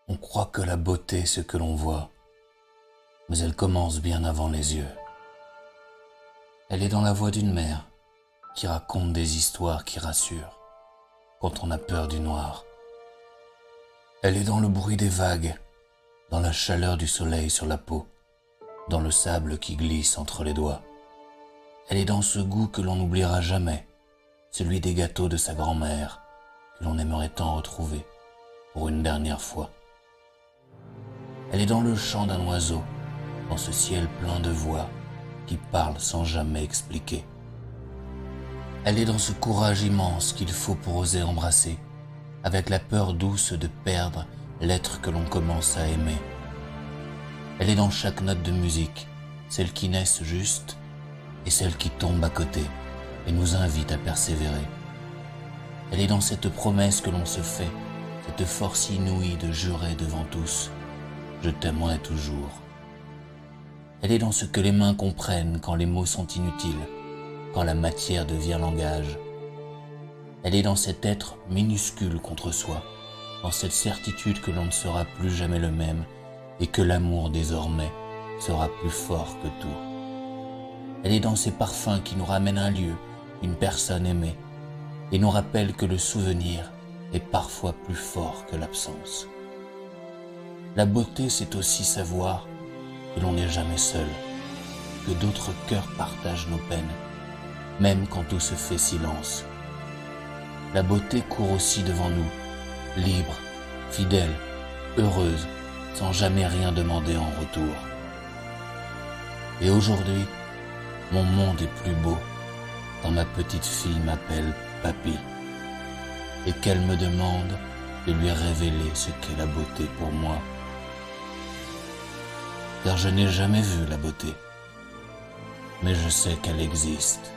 On croit que la beauté est ce que l'on voit, mais elle commence bien avant les yeux. Elle est dans la voix d'une mère qui raconte des histoires qui rassurent quand on a peur du noir. Elle est dans le bruit des vagues, dans la chaleur du soleil sur la peau, dans le sable qui glisse entre les doigts. Elle est dans ce goût que l'on n'oubliera jamais, celui des gâteaux de sa grand-mère, que l'on aimerait tant retrouver pour une dernière fois. Elle est dans le chant d'un oiseau, dans ce ciel plein de voix qui parle sans jamais expliquer. Elle est dans ce courage immense qu'il faut pour oser embrasser, avec la peur douce de perdre l'être que l'on commence à aimer. Elle est dans chaque note de musique, celles qui naissent juste et celles qui tombent à côté et nous invitent à persévérer. Elle est dans cette promesse que l'on se fait, cette force inouïe de jurer devant tous « Je t'aimerai toujours ». Elle est dans ce que les mains comprennent quand les mots sont inutiles, quand la matière devient langage. Elle est dans cet être minuscule contre soi, dans cette certitude que l'on ne sera plus jamais le même et que l'amour désormais sera plus fort que tout. Elle est dans ces parfums qui nous ramènent un lieu, une personne aimée, et nous rappellent que le souvenir est parfois plus fort que l'absence. La beauté, c'est aussi savoir que l'on n'est jamais seul, que d'autres cœurs partagent nos peines, même quand tout se fait silence. La beauté court aussi devant nous, libre, fidèle, heureuse, sans jamais rien demander en retour. Et aujourd'hui, mon monde est plus beau quand ma petite fille m'appelle papy et qu'elle me demande de lui révéler ce qu'est la beauté pour moi. Car je n'ai jamais vu la beauté, mais je sais qu'elle existe.